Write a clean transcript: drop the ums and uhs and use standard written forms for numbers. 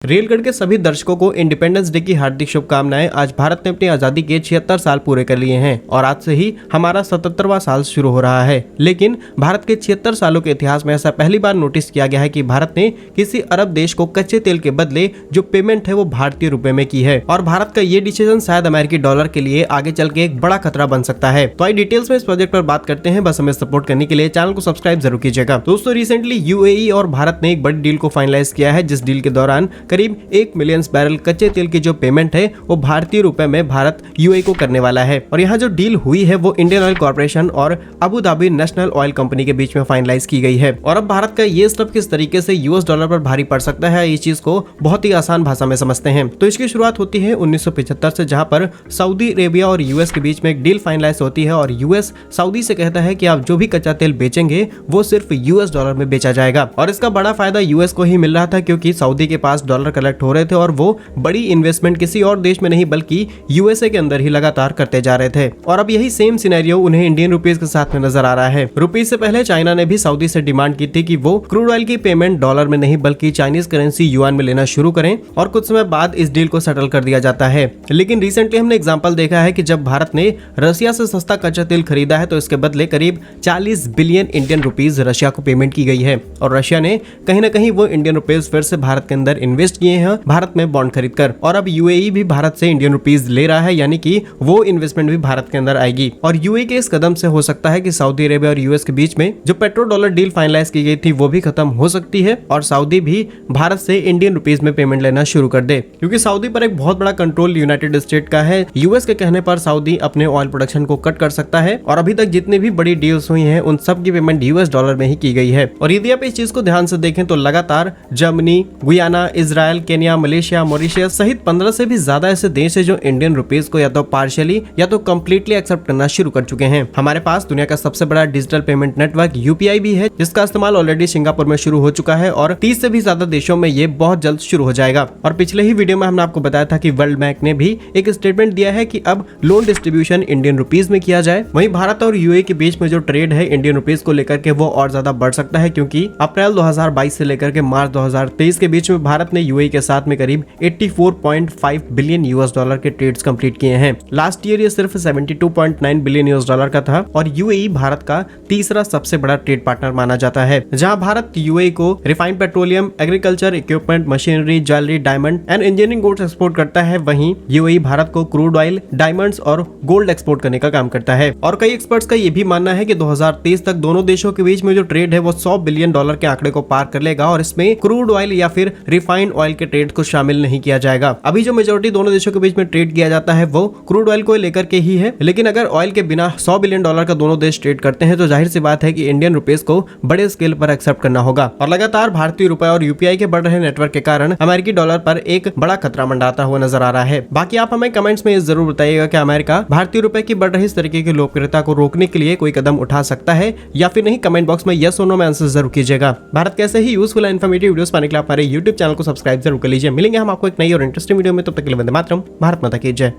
रेलगढ़ के सभी दर्शकों को इंडिपेंडेंस डे की हार्दिक शुभकामनाएं। आज भारत ने अपनी आजादी के 76 साल पूरे कर लिए हैं और आज से ही हमारा 77वां साल शुरू हो रहा है। लेकिन भारत के 76 सालों के इतिहास में ऐसा पहली बार नोटिस किया गया है कि भारत ने किसी अरब देश को कच्चे तेल के बदले जो पेमेंट है वो भारतीय रुपए में की है और भारत का ये डिसीजन शायद अमेरिकी डॉलर के लिए आगे चल के एक बड़ा खतरा बन सकता है। तो आई डिटेल्स में इस प्रोजेक्ट पर बात करते हैं। बस हमें सपोर्ट करने के लिए चैनल को सब्सक्राइब जरूर कीजिएगा। दोस्तों, रिसेंटली यूएई और भारत ने एक बड़ी डील को फाइनलाइज किया है, जिस डील के दौरान करीब 1 मिलियन बैरल कच्चे तेल की जो पेमेंट है वो भारतीय रुपए में भारत यूएई को करने वाला है। और यहाँ जो डील हुई है वो इंडियन ऑयल कॉर्पोरेशन और Abu Dhabi national oil company के बीच में फाइनलाइज की गई है। और अब भारत का ये स्टेप किस तरीके से यूएस डॉलर पर भारी पड़ सकता है, इस चीज को बहुत ही आसान भाषा में समझते हैं। तो इसकी शुरुआत होती है 1975 से, जहाँ पर सऊदी अरेबिया और यूएस के बीच में एक डील फाइनलाइज होती है और यूएस सऊदी से कहता है कि आप जो भी कच्चा तेल बेचेंगे वो सिर्फ यूएस डॉलर में बेचा जाएगा। और इसका बड़ा फायदा यूएस को ही मिल रहा था, क्योंकि सऊदी के पास डॉलर कलेक्ट हो रहे थे और वो बड़ी इन्वेस्टमेंट किसी और देश में नहीं बल्कि यूएसए के अंदर ही लगातार करते जा रहे थे। और अब यही सेम सिनेरियो उन्हें इंडियन रुपीस के साथ में नजर आ रहा है। रुपीस से पहले चाइना ने भी सऊदी से डिमांड की थी कि वो क्रूड ऑयल की पेमेंट डॉलर में नहीं बल्कि चाइनीज करेंसी युआन में लेना शुरू करें, और कुछ समय बाद इस डील को सेटल कर दिया जाता है। लेकिन रिसेंटली हमने एग्जांपल देखा है कि जब भारत ने रशिया से सस्ता कच्चा तेल खरीदा है तो इसके बदले करीब 40 बिलियन इंडियन रुपीस रशिया को पेमेंट की गई है और रशिया ने कहीं ना कहीं वो इंडियन रुपीस फिर से भारत के अंदर इन्वेस्ट किए हैं भारत में बॉन्ड खरीदकर। और अब यूएई भी भारत से इंडियन रुपीस ले रहा है, यानी कि वो इन्वेस्टमेंट भी भारत के अंदर आएगी। और यूएई के इस कदम से हो सकता है कि सऊदी अरेबिया और यूएस के बीच में जो पेट्रो डॉलर डील फाइनलाइज की गई थी वो भी खत्म हो सकती है और सऊदी भी भारत से इंडियन रुपीस में पेमेंट लेना शुरू कर दे, क्योंकि सऊदी पर एक बहुत बड़ा कंट्रोल यूनाइटेड स्टेट का है। यूएस के कहने पर सऊदी अपने ऑयल प्रोडक्शन को कट कर सकता है और अभी तक जितनी भी बड़ी डील्स हुई हैं उन सब की पेमेंट यूएस डॉलर में ही की गई है। और यदि आप इस चीज को ध्यान से देखें तो लगातार Germany, Guyana, Israel, Kenya, Malaysia, Mauritius सहित 15 से भी ज्यादा ऐसे देश है जो इंडियन रुपीस को या तो पार्शियली या तो कम्प्लीटली एक्सेप्ट करना शुरू कर चुके हैं। हमारे पास दुनिया का सबसे बड़ा डिजिटल पेमेंट नेटवर्क यूपीआई भी है, जिसका इस्तेमाल ऑलरेडी सिंगापुर में शुरू हो चुका है और 30 से भी ज्यादा देशों में ये बहुत जल्द शुरू हो जाएगा। और पिछले ही वीडियो में हमने आपको बताया था कि वर्ल्ड बैंक ने भी एक स्टेटमेंट दिया है कि अब लोन डिस्ट्रीब्यूशन इंडियन रुपीस में किया जाए। वहीं भारत और यूएई के बीच में जो ट्रेड है इंडियन रुपीस को लेकर के वो और ज्यादा बढ़ सकता है, क्योंकि अप्रैल 2022 से लेकर के मार्च 2023 के बीच में भारत ने यूएई के साथ में करीब 84.5 बिलियन यूएस डॉलर के ट्रेड्स कंप्लीट किए हैं। लास्ट ईयर ये सिर्फ 72.9 बिलियन यूएस डॉलर का था और यूएई भारत का तीसरा सबसे बड़ा ट्रेड पार्टनर माना जाता है, जहां भारत यूएई को refined petroleum, agriculture equipment, machinery, jewellery, diamond and engineering goods export करता है। वहीं यूएई भारत को क्रूड ऑयल, डायमंड्स और गोल्ड एक्सपोर्ट करने का काम करता है। और कई एक्सपर्ट्स का ये भी मानना है कि 2023 तक दोनों देशों के बीच में जो ट्रेड है वो 100 बिलियन डॉलर के आंकड़े को पार कर लेगा और इसमें क्रूड ऑयल या फिर रिफाइंड ऑयल के ट्रेड को शामिल नहीं किया जाएगा। अभी जो मेजोरिटी दोनों देशों के बीच में ट्रेड किया जाता है वो क्रूड ऑयल को लेकर के ही है, लेकिन अगर ऑयल के बिना 100 बिलियन डॉलर का दोनों देश ट्रेड करते हैं तो जाहिर सी बात है कि इंडियन रुपीस को बड़े स्केल पर एक्सेप्ट करना होगा। और लगातार भारतीय रुपए और यूपीआई के बढ़ रहे नेटवर्क के कारण अमेरिकी डॉलर पर एक बड़ा खतरा मंडराता हुआ नजर आ रहा है। बाकी आप हमें कमेंट्स में जरूर बताइएगा कि अमेरिका भारतीय रुपए की बढ़ रही इस तरीके की लोकप्रियता को रोकने के लिए कोई कदम उठा सकता है या फिर नहीं। कमेंट बॉक्स में यस और नो में आंसर जरूर कीजिएगा। भारत कैसे ही यूजफुल एंड इन्फॉर्मेटिव वीडियोस पाने के लिए हमारे यूट्यूब चैनल को सब्सक्राइब जरूर कर लीजिए। मिलेंगे हम आपको एक नई और इंटरेस्टिंग वीडियो में, तब तक के लिए वंदे मातरम। भारत माता की जय।